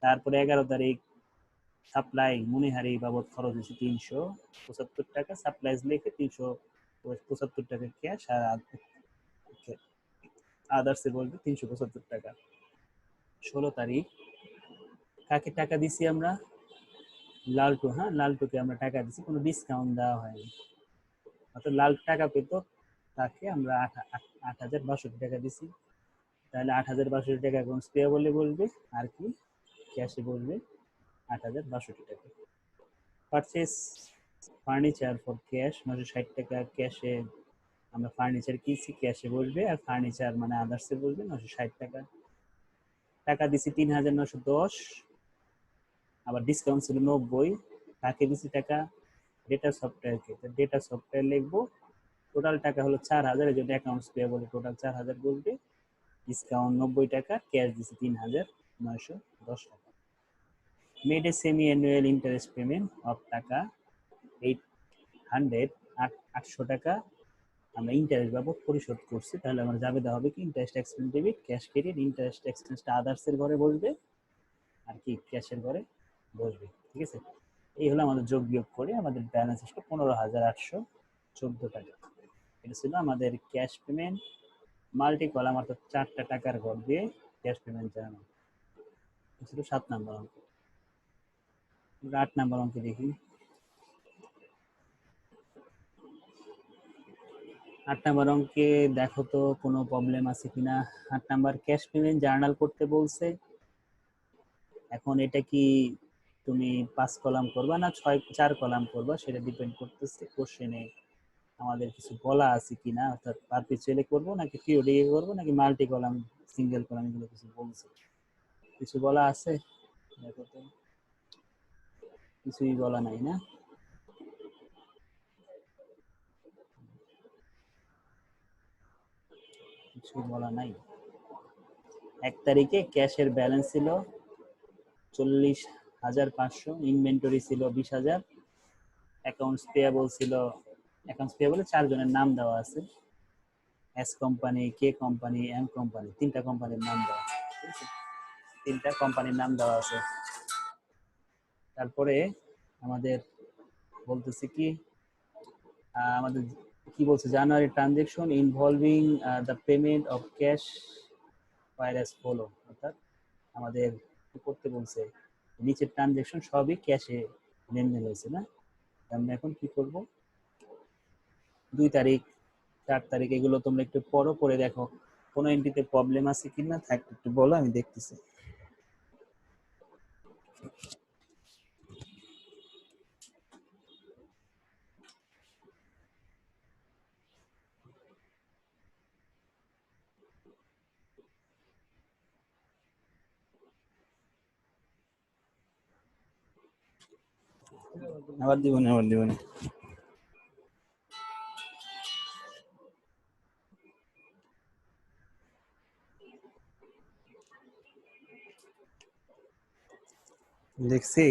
তারপরে 11 তারিখ সাপ্লাই মনিহারি বাবদ খরচ হয়েছে 375 টাকা, সাপ্লাইজ লিখে 375 টাকা ক্যাশ, আর আদার্সে বলবে 375 টাকা। 16 তারিখ কাকে টাকা দিছি আমরা, লালটু। হ্যাঁ, লালটুকে আমরা টাকা দিছি, কোনো ডিসকাউন্ট দেওয়া হয়নি, অর্থাৎ লালটু টাকা পেত, তাকে আমরা 8,062 টাকা দিছি। তাহলে 8,062 টাকা অ্যাকাউন্টস পেয়েবলে বলবে, আর কি ক্যাশে বলবে 8,062 টাকা। পারচেস ফার্নিচার ফর ক্যাশ 960 টাকা, ক্যাশে আমরা ফার্নিচার কিনছি ক্যাশে বলবে, আর ফার্নিচার মানে আদার্সে বলবে 960 টাকা। টাকা দিছি 3,910, আবার ডিসকাউন্ট ছিল 90, তাকে দিছি টাকা ডেটা সফটওয়্যারকে, ডেটা সফটওয়্যার লিখবো। টোটাল টাকা হলো 4,000, যদি অ্যাকাউন্টস পেয়েবল টোটাল 4,000 বলবে, ডিসকাউন্ট 90 টাকা, ক্যাশ দিছি 3,000। 910 টাকা। Made a semi annual interest payment of টাকা 800 টাকা আমরা ইন্টারেস্ট বাবদ পরিশোধ করছি, তাহলে আমার জাবেদা হবে কি interest expense debit cash credit. Interest এক্সপেন্সটা আদার্সের ঘরে বসবে আর কি ক্যাশের ঘরে বসবে। ঠিক আছে, এই হলো আমাদের যোগ বিয়োগ করে আমাদের ব্যালেন্স আসলো 15,814 টাকা। এটা ছিল আমাদের ক্যাশ পেমেন্ট মাল্টি কলাম অর্থাৎ 4টা টাকার ঘর দিয়ে ক্যাশ পেমেন্ট জানানো। ছিল 7 নম্বর অঙ্ক। 8 নম্বর অঙ্কে দেখি। 8 নম্বর অঙ্কে দেখো তো কোনো প্রবলেম আছে কিনা। 8 নাম্বার ক্যাশ পেমেন্ট জার্নাল করতে বলছে। এখন এটা কি তুমি 5 কলাম করবা না 4 কলাম করবা সেটা ডিপেন্ড করতেছে কোশ্চেনে আমাদের কিছু বলা আছে কিনা, অর্থাৎ পারপিচুয়ালি করবো নাকি পিরিয়ডিক করবো নাকি মাল্টি কলাম সিঙ্গেল কলাম, এগুলো কিছু বলছে। কিছু বলা আছে দেখো তো, কিছুই বলা নাই না। কিছু বলা নাই। 1 তারিখে ক্যাশের ব্যালেন্স ছিল 40,500, ইনভেন্টরি ছিল 20,000, অ্যাকাউন্টস পেয়েবল ছিল, অ্যাকাউন্টস পেয়েবলে 4 জনের নাম দেওয়া আছে, এস কোম্পানি, কে কোম্পানি, এম কোম্পানি, 3টা কোম্পানির নাম দেওয়া আছে। ঠিক আছে, 3টা কোম্পানির নাম দেওয়া আছে। তারপরে আমাদের বলতেছে কি আমাদের কি বলছে, January transaction involving the payment of cash were as follow, অর্থাৎ আমাদের কি করতে বলছে, নিচের ট্রানজেকশন সবই ক্যাশে লেনদেন হয়েছে না। আমরা এখন কি করব, 2 তারিখ 4 তারিখ এগুলো তোমরা একটু পড়ো, পরে দেখো কোনো এন্ট্রিতে প্রবলেম আছে কিনা থাকলে একটু বলো, আমি দেখতেছি। আবার দিব না, আবার দিব না। দেখছি।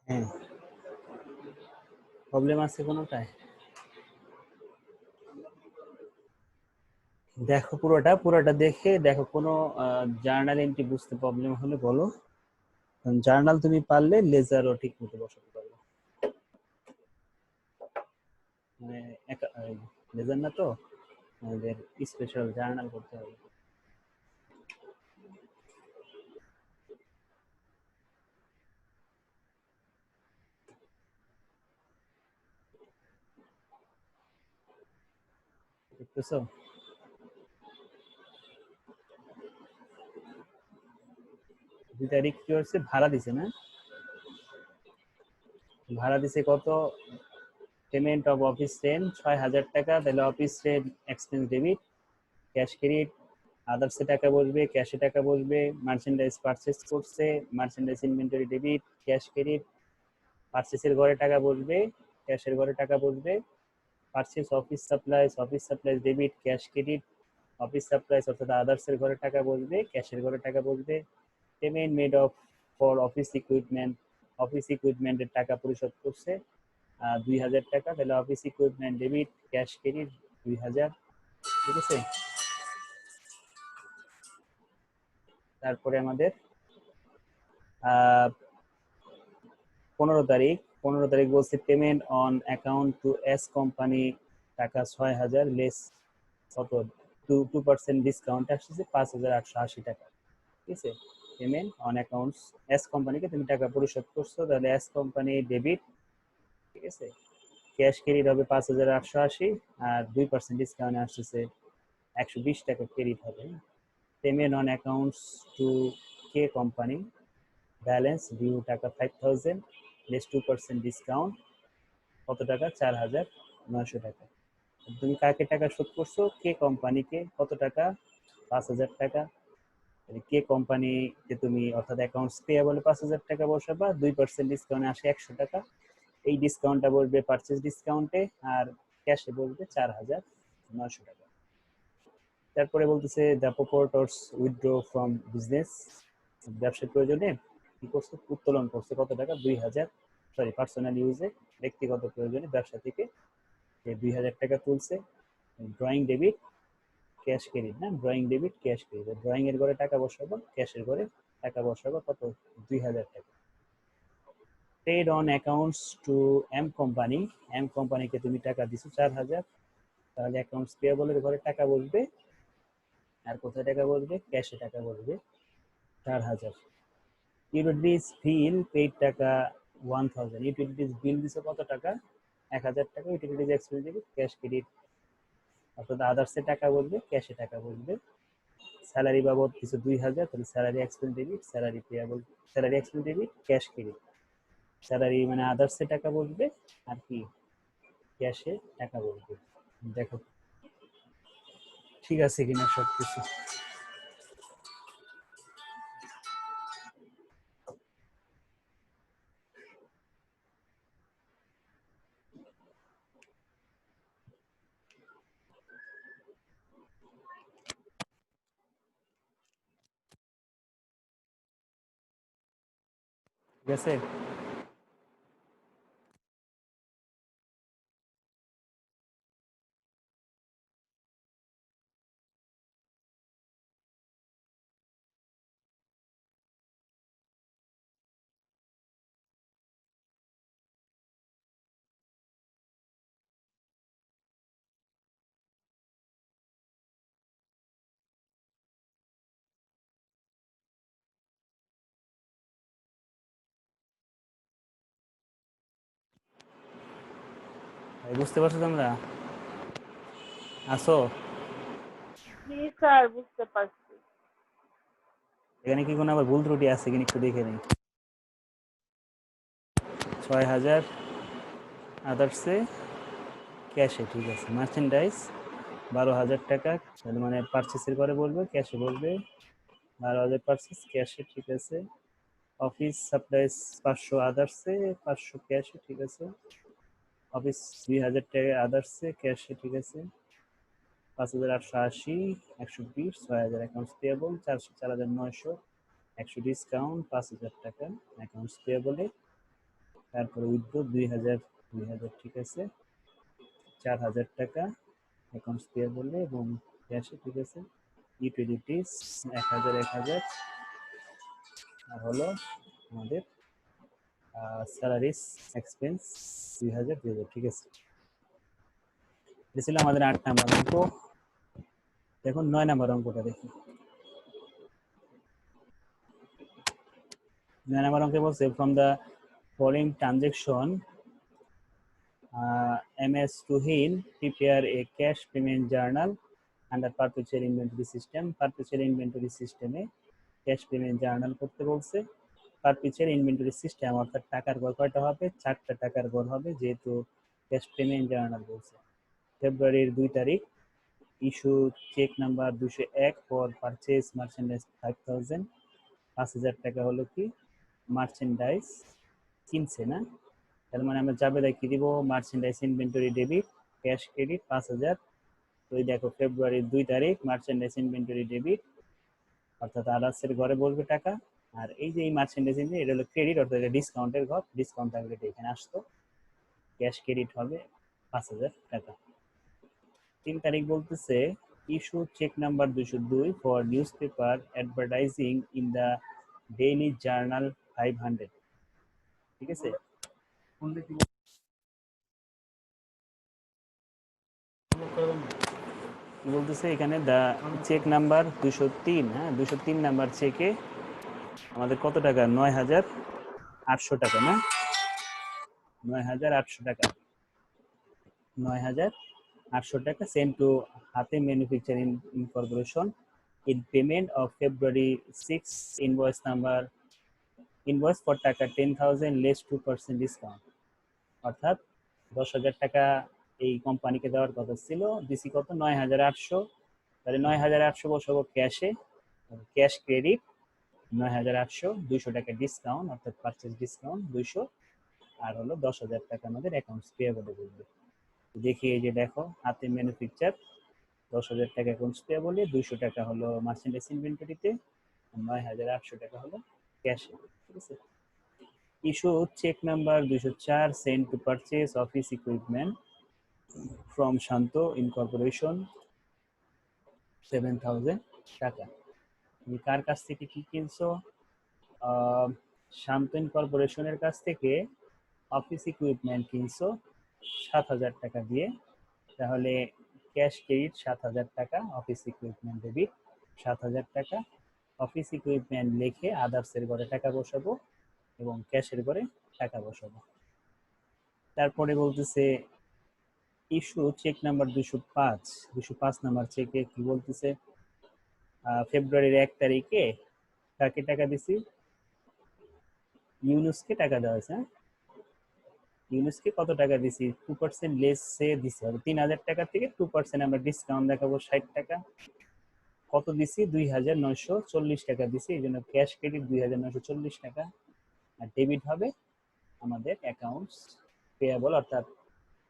হ্যাঁ, প্রবলেম আছে কোনোটায়? দেখো পুরোটা পুরোটা দেখে দেখো কোনো জার্নাল এন্ট্রি বুঝতে প্রবলেম হলে বলো। জার্নাল তুমি পারলে লেজারও ঠিক মতো বসাতে পারবে, মানে লেজার না তো আমাদের স্পেশাল জার্নাল করতে হবে। দেখতেছো? 2 তারিখ কি হচ্ছে, ভাড়া দিছে না, ভাড়া দিছে কত, পেমেন্ট অফ অফিস রেন্ট 6,000 টাকা, তাহলে office rent expense debit, cash credit, আদার্সে টাকা বসবে, ক্যাশে টাকা বসবে, মার্চেন্ডাইজ পারচেজ করছে, merchandise inventory debit, cash credit, পারচেসের ঘরে টাকা বসবে, ক্যাশের ঘরে টাকা বসবে, purchase office supplies debit, cash credit, office supplies অর্থাৎ আদার্সের ঘরে টাকা বসবে, ক্যাশের ঘরে টাকা বসবে, payment made of for office ইকুইপমেন্টের টাকা পরিশোধ করছে 2,000 টাকা, তাহলে office equipment debit, cash credit 2,000। ঠিক আছে, তারপরে আমাদের 15 তারিখ বলছে payment on account two S company টাকা 6,000 লেস কত 2% ডিসকাউন্ট আসছে 5,880 টাকা। ঠিক আছে, পেমেন্ট অন অ্যাকাউন্টস এস কোম্পানিকে তুমি টাকা পরিশোধ করছো, তাহলে এস কোম্পানি ডেবিট। ঠিক আছে, ক্যাশ ক্রেডিট হবে 5,880 আর 2% ডিসকাউন্ট আসছে 120 টাকা ক্রেডিট হবে। Payment on accounts to K company balance due টাকা 5,000 লেস 2% ডিসকাউন্ট কত টাকা, 4,900 টাকা। তুমি কাকে টাকা শোধ করছো, কে কোম্পানিকে, কত টাকা, 5,000 টাকা। কে কোম্পানিতে তুমি অর্থাৎ অ্যাকাউন্টস পেয়েবলে 5,000 টাকা বসাবা, 2% ডিসকাউন্টে আসে 100 টাকা, এই ডিসকাউন্টটা বসবে পারচেজ ডিসকাউন্টে আর ক্যাশে বসবে 4,000 900 টাকা। তারপরে বলতেছে দ্য প্রপোর্টরস উইথড্র ফ্রম বিজনেস, ব্যবসার প্রয়োজনে কি করছে, উত্তোলন করছে কত টাকা, 2000, সরি পার্সোনাল ইউজে, ব্যক্তিগত প্রয়োজনে ব্যবসা থেকে 2000 টাকা তুলছে। ড্রয়িং ডেবিট ক্যাশ ক্রেডিট, না drawing debit cash credit, drawing এর ঘরে টাকা বসাবো, ক্যাশের ঘরে টাকা বসাবো, কত, 2000 টাকা। Paid on accounts to M company, M কোম্পানিকে তুমি টাকা দিছো 4000, তাহলে অ্যাকাউন্টস পেয়েবলের ঘরে টাকা বসবে, আর কোথায় টাকা বসবে, ক্যাশে টাকা বসবে 4000। ইউটিলিটিস বিল পেইড টাকা 1000, ইউটিলিটিস বিল দিছো কত টাকা, 1000 টাকা, ইউটিলিটিস এক্সপেন্স দিবে ক্যাশ ক্রেডিট, অর্থাৎ আদার্সে টাকা বসবে, ক্যাশে টাকা বসবে। স্যালারি বাবদ কিছু 2000, তাহলে salary expense debit, salary payable, salary expense debit, cash credit. Salary মানে আদার্সে টাকা বসবে, আর কি ক্যাশে টাকা বসবে। দেখো ঠিক আছে কিনা সবকিছু। ঠিক আছে, বুঝতে পারছো তোমরা, আসো? জি স্যার, বুঝতে পারছি। এখানে কি কোনো আবার ভুল ত্রুটি আছে কিনা একটু দেখে নিই। 6000 আদার্সে ক্যাশে, ঠিক আছে। মার্চেন্ডাইজ 12000 টাকা, তাহলে মানে পারচেসের করে বলবে, ক্যাশে বলবে 12000 পারচেস ক্যাশে, ঠিক আছে। অফিস সাপ্লাইজ 500 আদার্সে, 500 ক্যাশে, ঠিক আছে। অফিস 2000 টাকা আদার্সে ক্যাশে, ঠিক আছে। 5880, 120, 6000 অ্যাকাউন্টস পেয়েবল, 4900, 100 ডিসকাউন্ট 5000 টাকা অ্যাকাউন্টস পেয়েবলে। তারপরে উইথড্র 2000, 2000, ঠিক আছে। 4000 টাকা অ্যাকাউন্টস পেয়েবলে এবং ক্যাশে, ঠিক আছে। ইউটিলিটিস 1000, 1000, আর হলো আমাদের স্যালারিস এক্সপেন্স 2000, 2000, ঠিক আছে। এটা ছিল আমাদের 8 নাম্বার অঙ্ক। এখন 9 নাম্বার অঙ্কটা দেখি। 9 নাম্বার অঙ্কে বলছে from the following transaction MS Tuhin prepare a cash payment journal under perpetual inventory system. Perpetual inventory system A cash payment journal করতে বলছে। পারপিচুয়াল ইনভেন্টরি সিস্টেম অর্থাৎ টাকার গড় কয়টা হবে, 4টা টাকার গড় হবে, যেহেতু ক্যাশ পেমেন্ট জার্নাল বলছে। ফেব্রুয়ারির 2 তারিখ, issue cheque number 201 for purchase merchandise 5000, 5000 টাকা হলো কি মার্চেন্ডাইজ কিনছে, না? তার মানে আমরা যাবে কি দিব, merchandise inventory debit, cash credit 5000। তো এই দেখো ফেব্রুয়ারির 2 তারিখ মার্চেন্ডাইজ ইনভেন্টরি ডেবিট, অর্থাৎ আদার্সের ঘরে বসবে টাকা। আর এই যে এই মার্চেন্ডাইজ ইনভেন্টরি, এটা হলো ক্রেডিট, অর্থাৎ এটা ডিসকাউন্টের ঘর, ডিসকাউন্ট থাকলে এটা এখানে আসতো, ক্যাশ ক্রেডিট হবে 5000 টাকা। 3 তারিখ বলতেছে issue cheque number 202 for newspaper advertising in the daily journal 500, ঠিক আছে। বলতেছে এখানে দা চেক নাম্বার 203, হ্যাঁ 203 নাম্বার চেকে আমাদের কত টাকা, 9800 টাকা, না 9800 টাকা, 9800 টাকা সেন্ড টু হাতে manufacturing incorporation in payment of February 6 invoice number, invoice for টাকা 10,000 less 2% discount, অর্থাৎ 10,000 টাকা এই কোম্পানিকে দেওয়ার কথা ছিল, দিছি কত, 9800। তাহলে 9800 বসাবো ক্যাশে, ক্যাশ ক্রেডিট 9800, 200 টাকা ডিসকাউন্ট অর্থাৎ পারচেজ ডিসকাউন্ট 200, আর হলো 10,000 টাকা আমাদের অ্যাকাউন্টস পেয়েবলে বলবে। দেখি এই যে দেখো হাতে ম্যানুফ্যাকচার 10,000 টাকা অ্যাকাউন্টস পেয়াবলে, 200 টাকা হলো মার্চেন্ডাইজ ইনভেন্টরিতে, 9,800 টাকা হলো ক্যাশে। ঠিক আছে। Issue cheque number 204 send to purchase office equipment from Shanta incorporation 7,000 টাকা। তুমি কার কাছ থেকে কি কিনছো? শান্ত ইনকর্পোরেশনের কাছ থেকে অফিস ইকুইপমেন্ট কিনছো 7,000 টাকা দিয়ে। তাহলে ক্যাশ ক্রেডিট 7,000 টাকা, অফিস ইকুইপমেন্ট ডেবিট 7,000 টাকা। অফিস ইকুইপমেন্ট লিখে আদার্সের ঘরে টাকা বসাবো এবং ক্যাশের ঘরে টাকা বসাবো। তারপরে বলতেছে ইস্যু চেক নাম্বার 205 নাম্বার চেকে কি বলতেছে? ফেব্রুয়ারির 1 তারিখে কাকে টাকা দিছি? ইউনুসকে টাকা দেওয়া হয়েছে। ইউনুসকে কত টাকা দিছি? 2% লেসে দিছি, হবে 3,000 টাকা থেকে 2% আমরা ডিসকাউন্ট দেখাবো 60 টাকা। কত দিছি? 2,940 টাকা দিছি, এই জন্য ক্যাশ ক্রেডিট 2,940 টাকা। আর ডেবিট হবে আমাদের অ্যাকাউন্টস পেয়াবল, অর্থাৎ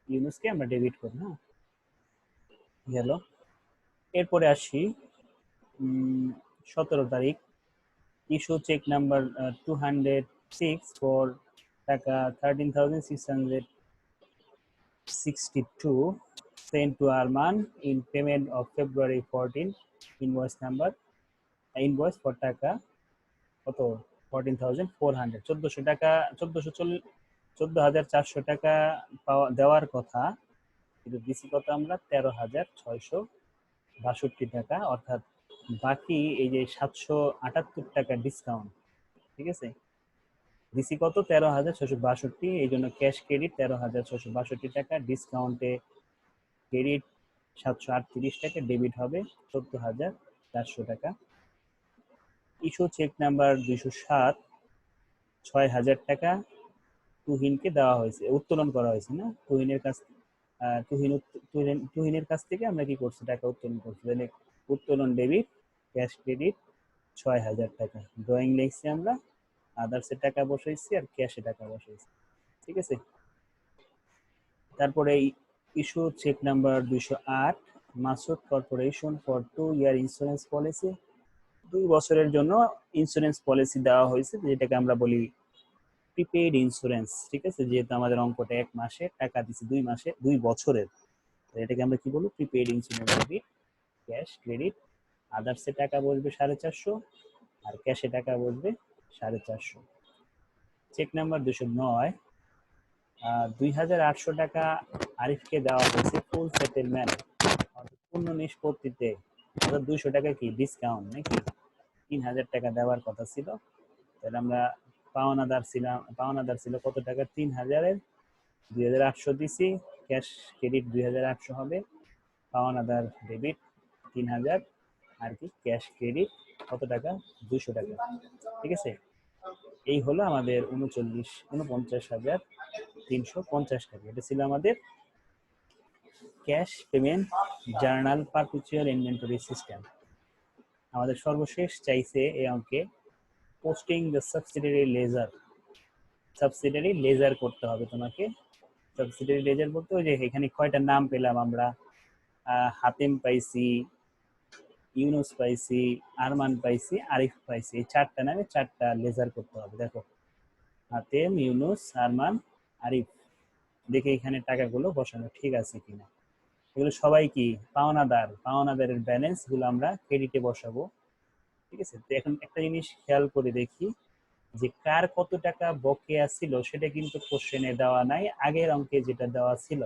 ইউনুসকে আমরা ডেবিট করি। হ্যাঁ, গেল। এরপরে আসি 17 তারিখ, ইস্যু চেক নাম্বার 206 ফর টাকা 13,662 sent to Arman in payment of February 14 invoice number invoice for টাকা কত? 14,400, 1400 টাকা, 14,400 টাকা দেওয়ার কথা, কিন্তু দিছি কত আমরা? 13,662 টাকা, অর্থাৎ বাকি এই যে 778 টাকা ডিসকাউন্ট। ঠিক আছে, দিছি কত? 13,662, এই জন্য ক্যাশ ক্রেডিট 13,662 টাকা, ডিসকাউন্টে ক্রেডিট 738 টাকা, ডেবিট হবে 14,400 টাকা। ইস্যু চেক নাম্বার 207 6,000 টাকা তুহিনকে দেওয়া হয়েছে, উত্তোলন করা হয়েছে। না, তুহিনের কাছ থেকে আমরা কি করছি? টাকা উত্তোলন করছি। তাহলে উত্তোলন ডেবিট, ক্যাশ ক্রেডিট 6,000 টাকা। ড্রয়িং লিখছি আমরা, আদার্সে টাকা বসাইছি আর ক্যাশে টাকা বসাইছি। ঠিক আছে। তারপরে issue cheque number 208 Masud corporation for 2 year insurance policy, 2 বছরের জন্য ইন্স্যুরেন্স পলিসি দেওয়া হয়েছে, যেটাকে আমরা বলি প্রিপেইড ইন্স্যুরেন্স। ঠিক আছে, যেহেতু আমাদের অঙ্কটা 1 মাসে টাকা দিচ্ছে, 2 মাসে 2 বছরের, তো এটাকে আমরা কি বলবো? Prepaid insurance debit, cash credit, আদার্সে টাকা বসবে 450 আর ক্যাশে টাকা বসবে 450। চেক নাম্বার 209 2,800 টাকা আরিফকে দেওয়া হয়েছে ফুল সেটেলমেন্ট, পূর্ণ নিষ্পত্তিতে, অর্থাৎ 200 টাকা কি ডিসকাউন্ট নাকি? 3,000 টাকা দেওয়ার কথা ছিল, তাহলে আমরা পাওনাদার ছিল কত টাকা? 3,000-এর 2,800 দিছি, ক্যাশ ক্রেডিট 2,800 হবে, পাওনাদার ডেবিট 3,000 আর কি ক্যাশ ক্রেডিট কত টাকা? 200 টাকা। ঠিক আছে, এই হলো আমাদের 49,350 টাকা। এটা ছিল আমাদের cash payment journal perpetual inventory system. আমাদের সর্বশেষ চাইছে এই অঙ্কে পোস্টিং দ্য সাবসিডিয়ারি লেজার করতে হবে তোমাকে। সাবসিডিয়ারি লেজার বলতে ওই যে এখানে কয়টা নাম পেলাম আমরা, হাতেম পাইছি, ইউনুস পাইছি, আরমান পাইছি, আরিফ পাইছি, এই 4টা নামে 4টা লেজার করতে হবে। দেখো, হাতেম, ইউনুস, আরমান, আরিফ, দেখে এখানে টাকাগুলো বসানো ঠিক আছে কিনা। এগুলো সবাই কি পাওনাদারের ব্যালেন্স গুলো আমরা ক্রেডিটে বসাবো। ঠিক আছে, তো এখন একটা জিনিস খেয়াল করে দেখি যে কার কত টাকা বকেয়া ছিল, সেটা কিন্তু কোশ্চেনে দেওয়া নাই। আগের অঙ্কে যেটা দেওয়া ছিল,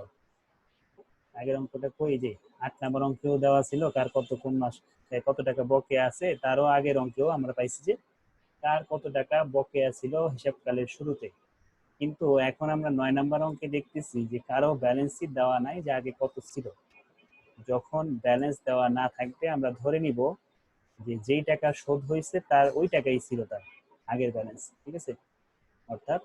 আগের অঙ্কটা কই, যে 8 নম্বর অঙ্কেও দেওয়া ছিল কার কোন মাস কত টাকা বকেয়া আছে, তারও আগের অঙ্কেও আমরা পাইছি যে কার কত টাকা বকেয়া ছিল হিসাবকালের শুরুতে। কিন্তু এখন আমরা 9 নম্বর অঙ্কে দেখতেছি যে কারো ব্যালেন্স শীট দেওয়া নাই যে আগে কত ছিল। যখন ব্যালেন্স দেওয়া না থাকবে আমরা ধরে নিব যে যেই টাকা শোধ হয়েছে তার ওই টাকাই ছিল তার আগের ব্যালেন্স। ঠিক আছে, অর্থাৎ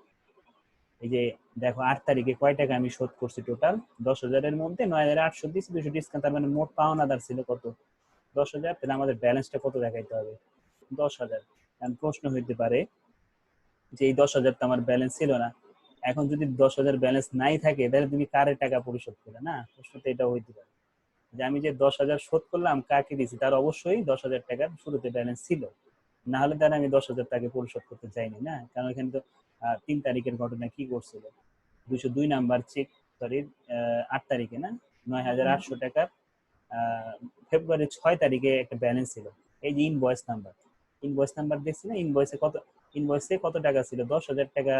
এই যে দেখো 8 তারিখে কয় টাকা আমি শোধ করছি? টোটাল 10,000-এর মধ্যে 9,800 দিচ্ছি, 200 ডিসকাউন্ট, তার মানে মোট পাওনাদার ছিল কত? 10,000। তাহলে আমাদের ব্যালেন্সটা কত দেখাইতে হবে? 10,000। কারণ প্রশ্ন হইতে পারে যে এই 10,000 তো আমার ব্যালেন্স ছিল না, এখন যদি 10,000 ব্যালেন্স নাই থাকে তাহলে তুমি কারে টাকা পরিশোধ করে, না? প্রশ্নটা এটাও হইতে পারে। যে আমি যে 10,000 শোধ করলাম কাকে দিছি, তার অবশ্যই 10,000 টাকার শুরুতে ব্যালেন্স ছিল, না হলে তার আমি 10,000 টাকা পরিশোধ করতে চাইনি না, কারণ এখানে তো 3 তারিখের ঘটনা কি করছিল, 202 নাম্বার চেক, সরি 8 তারিখে না, 9,800 টাকার ফেব্রুয়ারি 6 তারিখে একটা ব্যালেন্স ছিল। এই যে ইনভয়েস নাম্বার দেখছি না, ইনভয়েসে কত টাকা ছিল, 10,000 টাকা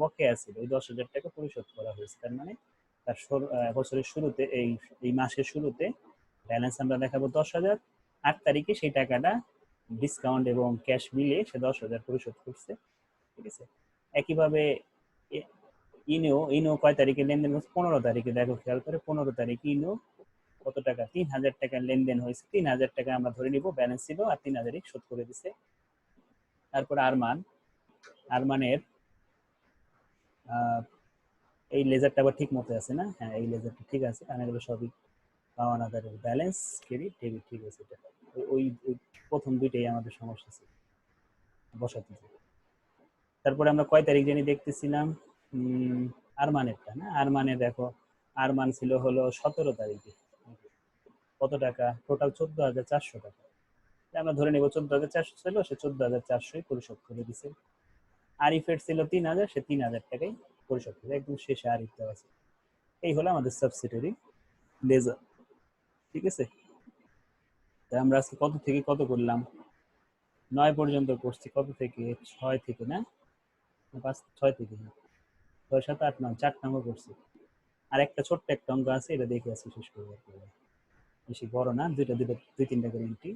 বকেয়া ছিল, ওই 10,000 টাকা পরিশোধ করা হয়েছে। তার মানে তার বছরের শুরুতে এই মাসের শুরুতে ব্যালেন্স আমরা দেখাবো 10,000, 8 তারিখে সেই টাকাটা ডিসকাউন্ট এবং ক্যাশ মিলিয়ে সে 10,000 পরিশোধ করছে, ঠিক আছে। একইভাবে ইনো কয় তারিখে লেনদেন হচ্ছে, 15 তারিখে, দেখো খেয়াল করে 15 তারিখে ইনো কত টাকা, 3,000 টাকার লেনদেন হয়েছে, 3,000 টাকা আমরা ধরে নিব ব্যালেন্স ছিল, আর 3,000 শোধ করে দিছে। তারপর আরমানের এই লেজারটা আবার ঠিক মতো আছে না, হ্যাঁ এই লেজারটা ঠিক আছে, কারণ এগুলো সবই পাওনাদারের ব্যালেন্স, ক্রেডিট, ডেবিট, ঠিক আছে। এটা ওই প্রথম দুইটাই আমাদের সমস্যা ছিল বসাতে। তারপরে আমরা কয় তারিখ জানি দেখতেছিলাম, আরমানেরটা না, আরমানের দেখো আরমান ছিল হলো 17 তারিখে, কত টাকা টোটাল, 14,400 টাকা। আমরা ধরে নেব 14,400 ছিল, সে 14,400 পরিশোধ করে দিছে। আরিফের ছিল 3,000, সে 3,000 টাকাই পরিশোধ করে একদম শেষে আরিফ দেওয়া আছে। এই হলো আমাদের সাবসিডিয়ারি লেজার, ঠিক আছে। আমরা আজকে কত থেকে কত করলাম, 9 পর্যন্ত করছি, কত থেকে 6 থেকে না, 6 থেকে, 6, 7, 8, 9, 4 নম্বর করছি। আর একটা ছোট্ট একটা অঙ্ক আছে, এটা দেখে আজকে শেষ করবো, বেশি বড় না, দুই তিনটা করে এন্ট্রি।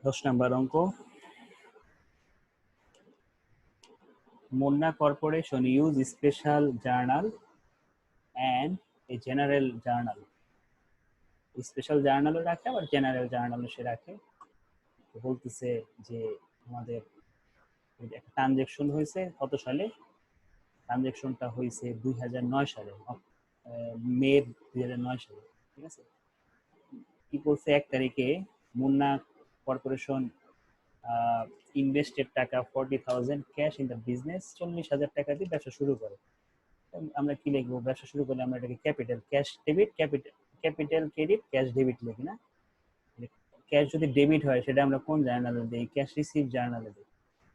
10 নাম্বার অঙ্ক, Munna corporation use special journal and a general journal. Special জার্নালও রাখে, আবার জেনারেল জার্নালও সে রাখে। বলতেছে যে আমাদের একটা ট্রানজেকশন হয়েছে কত সালে, ট্রানজেকশনটা হয়েছে 2009 সালে, মে 2009 সালে, ঠিক আছে। কি করছে, 1 তারিখে মুন্না কর্পোরেশন ইনভেস্টেড টাকা 40,000 ক্যাশ ইন দ্য বিজনেস, 40,000 টাকা দিয়ে ব্যবসা শুরু করে। আমরা কি লিখবো, ব্যবসা শুরু করলে আমরা এটাকে capital cash debit, capital credit cash debit লিখি না। ক্যাশ যদি ডেবিট হয় সেটা আমরা কোন জার্নালে দিই, ক্যাশ রিসিভ জার্নালে দিই।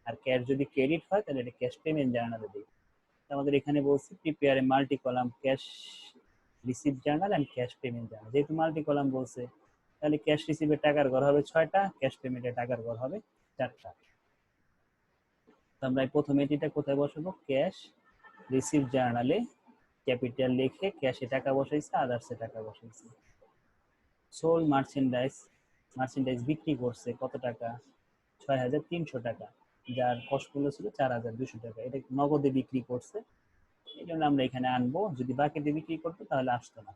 আর ক্যাশ যদি ক্রেডিট হয় তাহলে এটা ক্যাশ পেমেন্ট জার্নালে দিই। আমাদের এখানে বলছি prepare a multi column cash receive journal and cash payment journal. যেহেতু মাল্টি কলাম বলছে, তাহলে ক্যাশ রিসিভের টাকার ঘর হবে 6টা, ক্যাশ পেমেন্টের টাকার ঘর হবে 4টা। আমরা প্রথমে এটিটা কোথায় বসাবো, ক্যাশ রিসিভ জার্নালে ক্যাপিটাল লিখে ক্যাশে টাকা বসাইছে, আদার্সে টাকা বসাইছে। সোল মার্চেন্ডাইজ বিক্রি করছে কত টাকা, 6,300 টাকা, যার কস্ট মূল্য ছিল 4,200 টাকা। এটা নগদে বিক্রি করছে, এই জন্য আমরা এখানে আনবো, যদি বাকিতে বিক্রি করতো তাহলে আসতো না।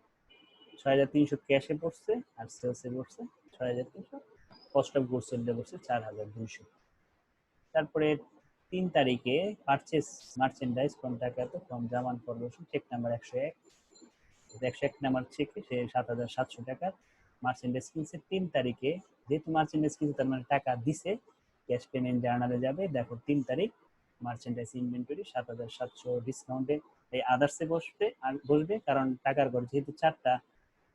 6,300 ক্যাশে পড়ছে আর সেলসে পড়ছে 6,300, কস্ট অফ গুডস সোল্ডে পড়ছে 4,200। তারপরে 3 তারিখে পারচেস মার্চেন্ডাইজ ফ্রম টাকা তো from Zaman corporation, cheque number 101, 101 number চেকে সে 7,700 টাকার মার্চেন্ডাইজ কিনছে 3 তারিখে। যেহেতু মার্চেন্ডাইজ কিনছে তার মানে টাকা দিছে, ক্যাশ পেমেন্ট জার্নালে যাবে। দেখো 3 তারিখ মার্চেন্ডাইজ ইনভেন্টরি 7,700 ডিসকাউন্টে এই আদার্সে বসবে, কারণ টাকার ঘর যেহেতু 4টা,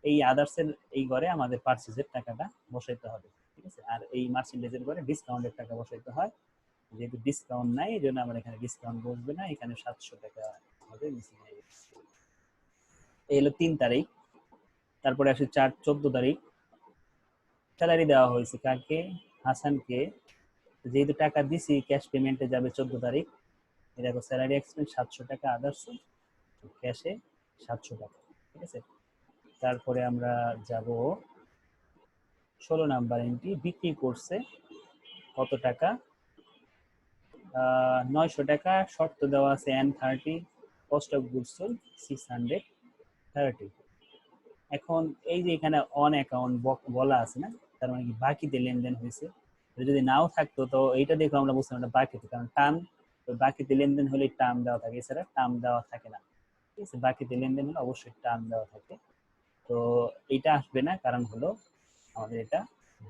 এই আদার্সের এই ঘরে আমাদের পার্চেজের টাকাটা বসাইতে হবে, ঠিক আছে। আর এই মার্চেন্ডাইজের ঘরে ডিসকাউন্টের টাকা বসাইতে হয়, যেহেতু ডিসকাউন্ট নাই এই জন্য আমার এখানে ডিসকাউন্ট বসবে না, এখানে 700 টাকা হবে মিসিং হয়ে গেছে। এই হলো 3 তারিখ। তারপরে আসে 14 তারিখ, স্যালারি দেওয়া হয়েছে কাকে, হাসানকে। যেহেতু টাকা দিছি ক্যাশ পেমেন্টে যাবে 14 তারিখ, দেখো স্যালারি এক্সপেন্স 700 টাকা, আদার্সে ক্যাশে 700 টাকা, ঠিক আছে। তারপরে আমরা যাব 16 নাম্বার এন্ট্রি, বিক্রি করছে কত টাকা, 900 টাকা, শর্ত দেওয়া আছে N30, cost of goods sold 630। এখন এই যে এখানে অন অ্যাকাউন্ট বলা আছে না, তার মানে কি বাকিতে লেনদেন হয়েছে। যদি নাও থাকতো তো এইটা দেখো আমরা বুঝতাম এটা বাকিতে, কারণ টার্ম বাকিতে লেনদেন হলে টার্ম দেওয়া থাকে, এছাড়া টার্ম দেওয়া থাকে না, ঠিক আছে। বাকিতে লেনদেন হলে অবশ্যই টার্ম দেওয়া থাকে। তো এইটা আসবে না, কারণ হলো আমাদের এটা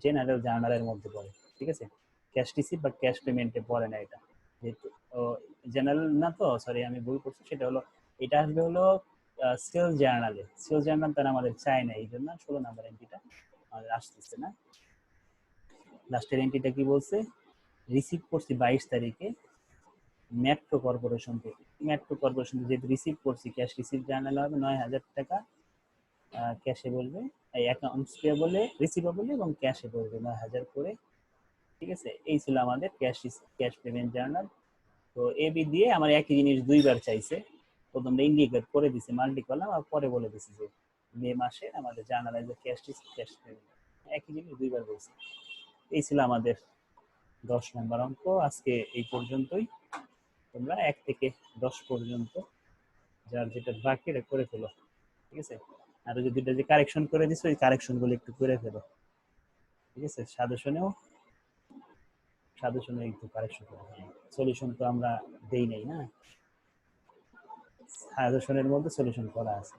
জেনারেল জার্নালের মধ্যে পড়ে, ঠিক আছে। ক্যাশ রিসিভ বা ক্যাশ পেমেন্টে পড়ে না এটা, যেহেতু জেনারেল না, তো সরি আমি ভুল করছি, সেটা হলো এটা আসবে হলো সেল জার্নাল তারা আমাদের চায় না, এই জন্য 16 নাম্বার এন্ট্রিটা আমাদের আসতেছে না। লাস্টের এন্ট্রিটা কি বলছে, রিসিভ করছি 22 তারিখে মেট্রো কর্পোরেশন থেকে। মেট্রো কর্পোরেশন যেহেতু রিসিভ করছি, ক্যাশ রিসিভ জার্নাল হবে 9000 টাকা, ক্যাশে বলবে এই অ্যাকাউন্টস পেয়েবলে, রিসিভেবল এবং ক্যাশে বলবে 9000 করে। ঠিক আছে, এই ছিল আমাদের ক্যাশ পেমেন্ট জার্নাল। তো এবি দিয়ে আমার একই জিনিস দুইবার চাইছে, প্রথমে ইন্ডিকেট করে দিছে মাল্টি কলাম, আর পরে বলে দিছে যে মে মাসে আমাদের জার্নালাইজে ক্যাশ পেমেন্ট, একই জিনিস দুইবার বলছে। এই ছিল আমাদের 10 নম্বর অঙ্ক। আজকে এই পর্যন্তই। তোমরা 1 থেকে 10 পর্যন্ত যার যেটা বাকি এটা করে ফেলো। ঠিক আছে, আর ওই যে দুইটা যে কারেকশন করে দিছো, ওই কারেকশন গুলো একটু করে ফেলো। ঠিক আছে, সাজেশনে একটু কারেকশন করে ফেলো। সলিউশন তো আমরা দেই নাই না, সাজেশনের মধ্যে সলিউশন করা আছে।